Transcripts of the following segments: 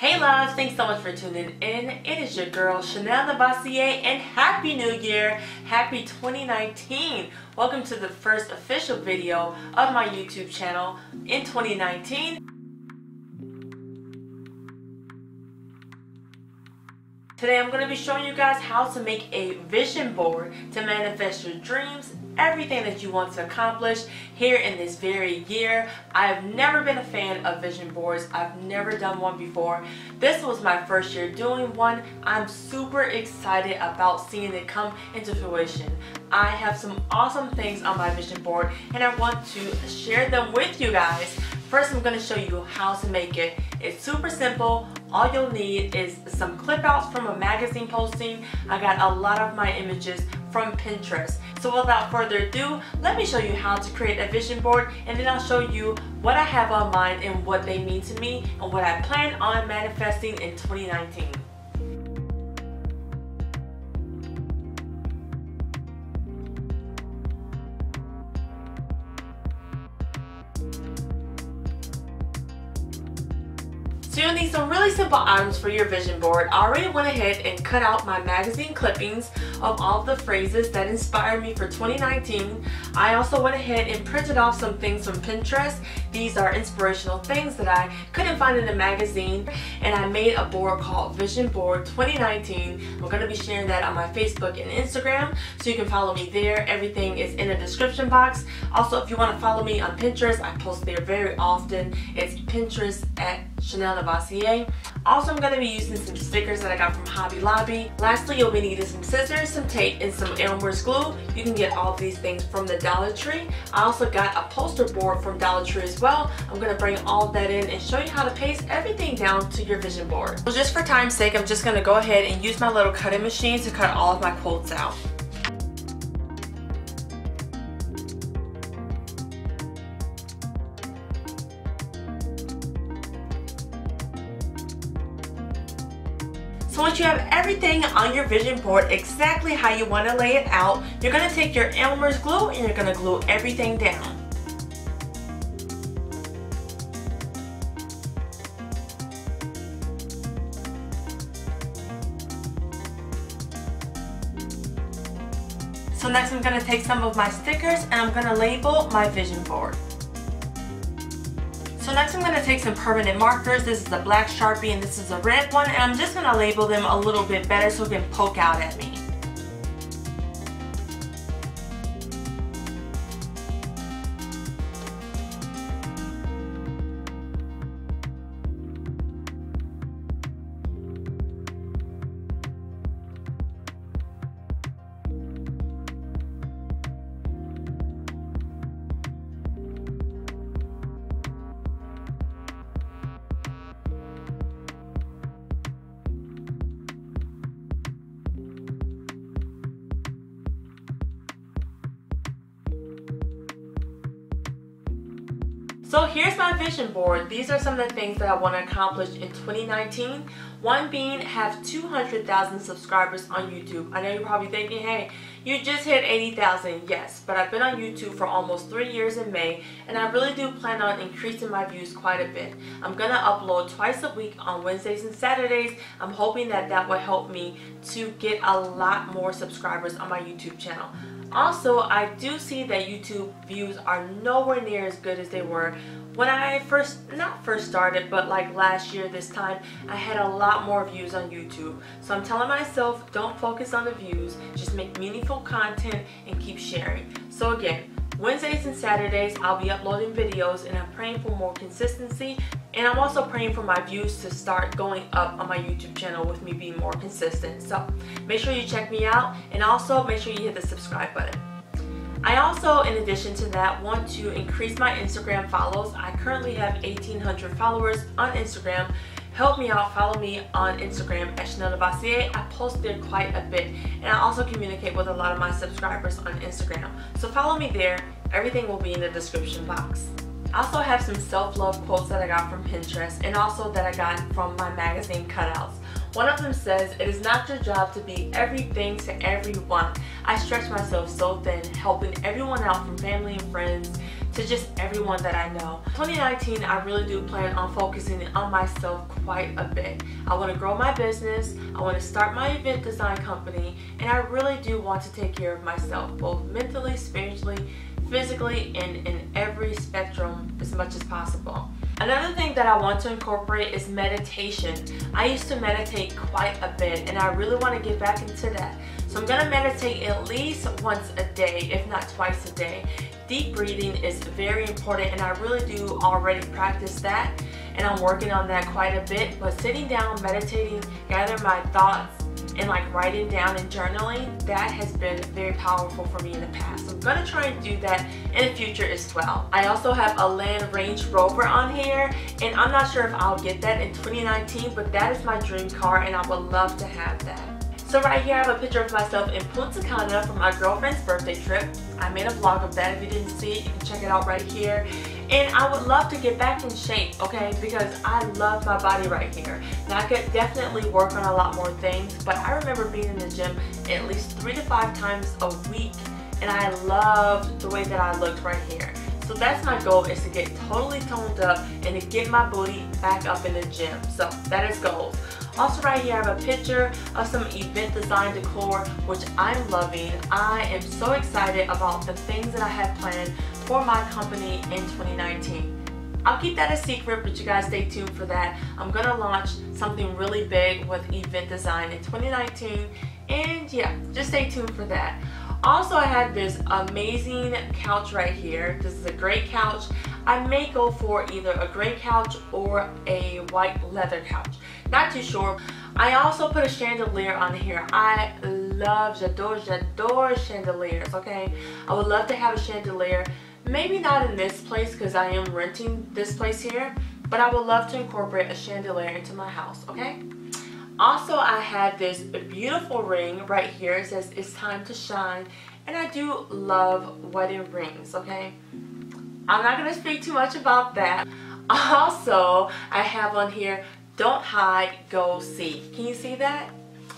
Hey loves, thanks so much for tuning in. It is your girl Chanelle Novosey and Happy New Year! Happy 2019! Welcome to the first official video of my YouTube channel in 2019. Today I'm going to be showing you guys how to make a vision board to manifest your dreams, everything that you want to accomplish here in this very year. I've never been a fan of vision boards. I've never done one before. This was my first year doing one. I'm super excited about seeing it come into fruition. I have some awesome things on my vision board and I want to share them with you guys. First, I'm going to show you how to make it. It's super simple. All you'll need is some clip outs from a magazine posting. I got a lot of my images from Pinterest. So without further ado, let me show you how to create a vision board, and then I'll show you what I have on mine and what they mean to me and what I plan on manifesting in 2019. So you'll need some really simple items for your vision board. I already went ahead and cut out my magazine clippings of all of the phrases that inspired me for 2019. I also went ahead and printed off some things from Pinterest. These are inspirational things that I couldn't find in the magazine, and I made a board called Vision Board 2019. I'm going to be sharing that on my Facebook and Instagram, so you can follow me there. Everything is in the description box. Also, if you want to follow me on Pinterest, I post there very often. It's Pinterest at Chanelle Novosey. Also, I'm going to be using some stickers that I got from Hobby Lobby. Lastly, you'll be needing some scissors, some tape, and some Elmer's glue. You can get all of these things from the Dollar Tree. I also got a poster board from Dollar Tree as well. I'm going to bring all of that in and show you how to paste everything down to your vision board. So just for time's sake, I'm just going to go ahead and use my little cutting machine to cut all of my quotes out. So once you have everything on your vision board exactly how you want to lay it out, you're going to take your Elmer's glue and you're going to glue everything down. So next I'm going to take some of my stickers and I'm going to label my vision board. So next I'm going to take some permanent markers. This is a black Sharpie and this is a red one, and I'm just going to label them a little bit better so it can poke out at me. So here's my vision board. These are some of the things that I want to accomplish in 2019. One being have 200,000 subscribers on YouTube. I know you're probably thinking, hey, you just hit 80,000. Yes, but I've been on YouTube for almost 3 years in May, and I really do plan on increasing my views quite a bit. I'm going to upload twice a week on Wednesdays and Saturdays. I'm hoping that that will help me to get a lot more subscribers on my YouTube channel. Also, I do see that YouTube views are nowhere near as good as they were when I not first started, but like last year this time, I had a lot more views on YouTube. So I'm telling myself, don't focus on the views, just make meaningful content and keep sharing. So again, Wednesdays and Saturdays, I'll be uploading videos, and I'm praying for more consistency. And I'm also praying for my views to start going up on my YouTube channel with me being more consistent. So make sure you check me out, and also make sure you hit the subscribe button. I also, in addition to that, want to increase my Instagram follows. I currently have 1,800 followers on Instagram. Help me out, follow me on Instagram at Chanelle Novosey. I post there quite a bit, and I also communicate with a lot of my subscribers on Instagram. So follow me there. Everything will be in the description box. I also have some self-love quotes that I got from Pinterest, and also that I got from my magazine cutouts. One of them says, "It is not your job to be everything to everyone. I stretch myself so thin, helping everyone out from family and friends to just everyone that I know. 2019, I really do plan on focusing on myself quite a bit. I want to grow my business, I want to start my event design company, and I really do want to take care of myself, both mentally, spiritually, physically, and in every spectrum as much as possible. Another thing that I want to incorporate is meditation. I used to meditate quite a bit, and I really want to get back into that. So I'm going to meditate at least once a day, if not twice a day. Deep breathing is very important, and I really do already practice that, and I'm working on that quite a bit. But sitting down, meditating, gathering my thoughts, and like writing down and journaling, that has been very powerful for me in the past. So I'm going to try and do that in the future as well. I also have a Land Range Rover on here, and I'm not sure if I'll get that in 2019, but that is my dream car, and I would love to have that. So right here I have a picture of myself in Punta Cana for my girlfriend's birthday trip. I made a vlog of that. If you didn't see it, you can check it out right here. And I would love to get back in shape, okay, because I love my body right here. Now I could definitely work on a lot more things, but I remember being in the gym at least 3 to 5 times a week, and I loved the way that I looked right here. So that's my goal, is to get totally toned up and to get my booty back up in the gym. So that is goals. Also right here I have a picture of some event design decor, which I'm loving. I am so excited about the things that I have planned for my company in 2019. I'll keep that a secret, but you guys stay tuned for that. I'm going to launch something really big with event design in 2019, and yeah, just stay tuned for that. Also, I had this amazing couch right here. This is a great couch. I may go for either a gray couch or a white leather couch. Not too sure. I also put a chandelier on here. I love, j'adore chandeliers, okay? I would love to have a chandelier. Maybe not in this place because I am renting this place here, but I would love to incorporate a chandelier into my house, okay? Also, I have this beautiful ring right here. It says it's time to shine, and I do love wedding rings, okay? I'm not going to speak too much about that. Also, I have on here, don't hide, go seek. Can you see that?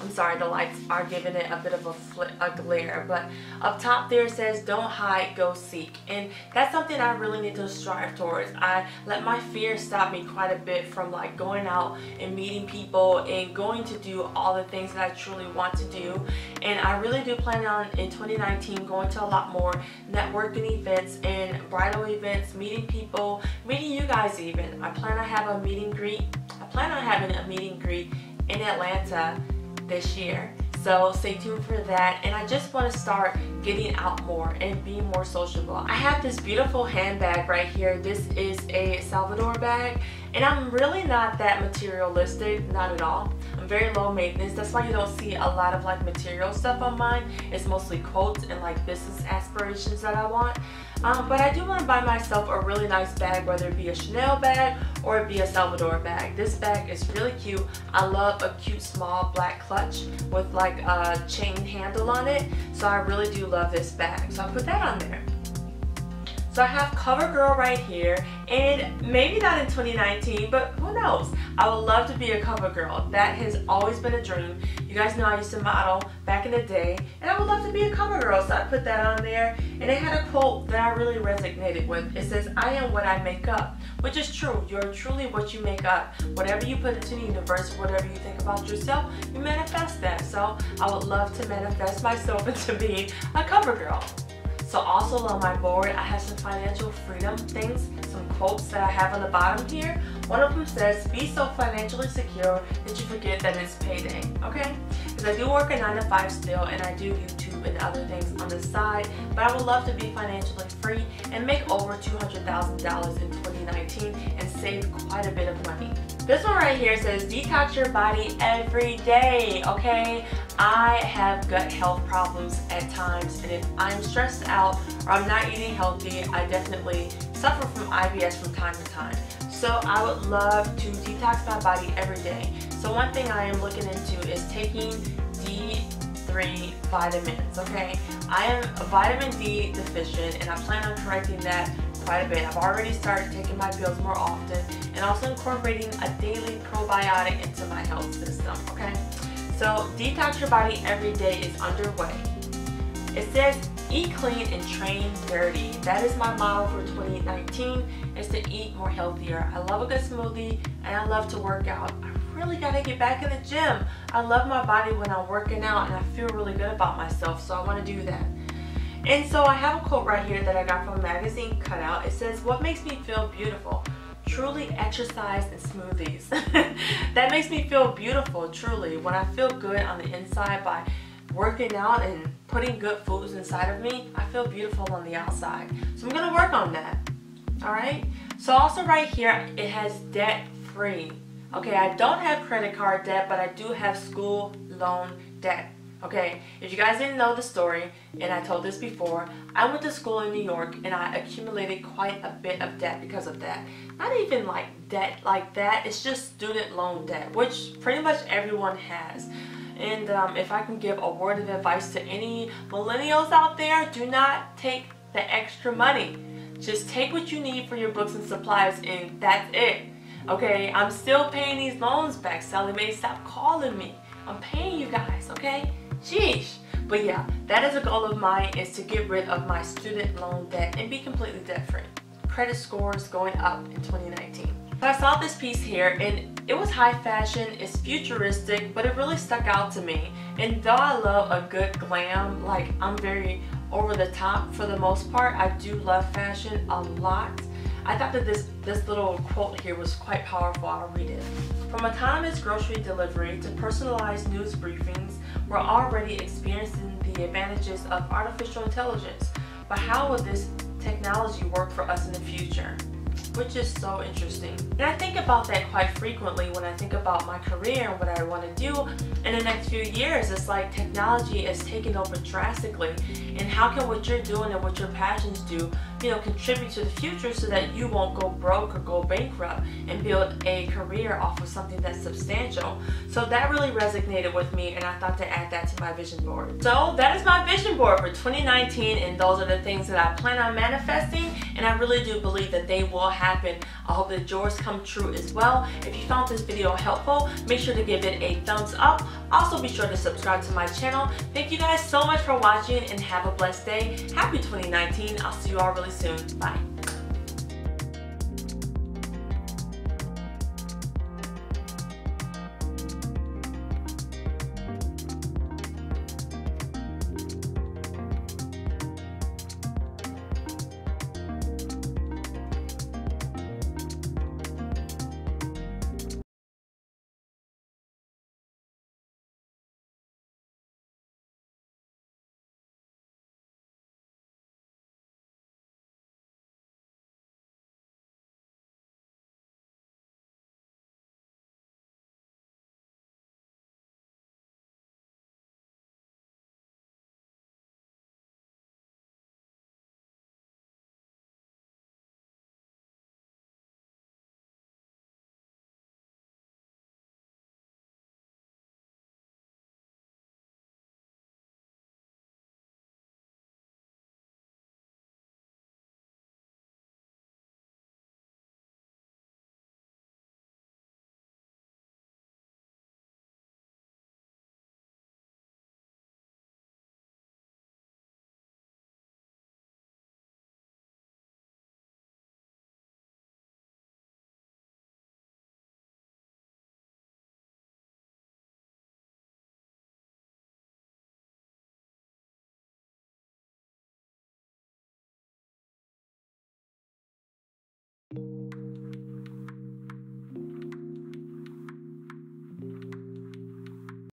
I'm sorry, the lights are giving it a bit of a glare, but up top there it says don't hide, go seek, and that's something I really need to strive towards. I let my fear stop me quite a bit from like going out and meeting people and going to do all the things that I truly want to do, and I really do plan on in 2019 going to a lot more networking events and bridal events, meeting people, meeting you guys even. I plan on having a meet and greet. I plan on having a meet and greet in Atlanta this year, so stay tuned for that. And I just want to start getting out more and being more sociable. I have this beautiful handbag right here. This is a Salvador bag, and I'm really not that materialistic, not at all. I'm very low maintenance. That's why you don't see a lot of like material stuff on mine. It's mostly quotes and like business aspirations that I want. But I do want to buy myself a really nice bag, whether it be a Chanel bag or it be a Salvador bag. This bag is really cute. I love a cute small black clutch with like a chain handle on it. So I really do love this bag. So I put that on there. So I have CoverGirl right here, and maybe not in 2019, but who knows? I would love to be a CoverGirl. That has always been a dream. You guys know I used to model back in the day, and I would love to be a CoverGirl, so I put that on there. And it had a quote that I really resonated with. It says, I am what I make up, which is true. You're truly what you make up. Whatever you put into the universe, whatever you think about yourself, you manifest that. So I would love to manifest myself into being a CoverGirl. So also on my board, I have some financial freedom things, some quotes that I have on the bottom here. One of them says, be so financially secure that you forget that it's payday, okay? Because I do work a 9 to 5 still, and I do YouTube and other things on the side, but I would love to be financially free and make over $200,000 in 2019 and save quite a bit of money. This one right here says, detox your body every day, okay? I have gut health problems at times, and if I'm stressed out or I'm not eating healthy, I definitely suffer from IBS from time to time. So I would love to detox my body every day. So one thing I am looking into is taking D3 vitamins, okay? I am vitamin D deficient, and I plan on correcting that quite a bit. I've already started taking my pills more often and also incorporating a daily probiotic into my health system, okay? So detox your body every day is underway. It says, eat clean and train dirty. That is my motto for 2019, is to eat more healthier. I love a good smoothie and I love to work out. I really gotta get back in the gym. I love my body when I'm working out and I feel really good about myself, so I wanna do that. And so I have a quote right here that I got from a magazine cutout. It says, what makes me feel beautiful? Truly exercise and smoothies. That makes me feel beautiful, truly. When I feel good on the inside by working out and putting good foods inside of me, I feel beautiful on the outside. So I'm gonna work on that. Alright? So also right here, it has debt free. Okay, I don't have credit card debt, but I do have school loan debt. Okay, if you guys didn't know the story, and I told this before, I went to school in New York and I accumulated quite a bit of debt because of that. Not even like debt like that, it's just student loan debt, which pretty much everyone has. And if I can give a word of advice to any millennials out there, do not take the extra money. Just take what you need for your books and supplies and that's it. Okay, I'm still paying these loans back. Sally Mae, stop calling me. I'm paying you guys, okay? Sheesh. But yeah, that is a goal of mine, is to get rid of my student loan debt and be completely debt free. Credit scores going up in 2019. So I saw this piece here and it was high fashion, it's futuristic, but it really stuck out to me. And though I love a good glam, like I'm very over the top for the most part, I do love fashion a lot. I thought that this little quote here was quite powerful. I'll read it. From autonomous grocery delivery to personalized news briefings, we're already experiencing the advantages of artificial intelligence. But how will this technology work for us in the future? Which is so interesting. And I think about that quite frequently when I think about my career and what I want to do in the next few years. It's like technology is taking over drastically, and how can what you're doing and what your passions do, contribute to the future so that you won't go broke or go bankrupt and build a career off of something that's substantial. So that really resonated with me, and I thought to add that to my vision board. So that is my vision board for 2019, and those are the things that I plan on manifesting, and I really do believe that they will happen. I hope that yours come true as well. If you found this video helpful, make sure to give it a thumbs up. Also be sure to subscribe to my channel. Thank you guys so much for watching and have a blessed day. Happy 2019. I'll see you all really soon. Bye.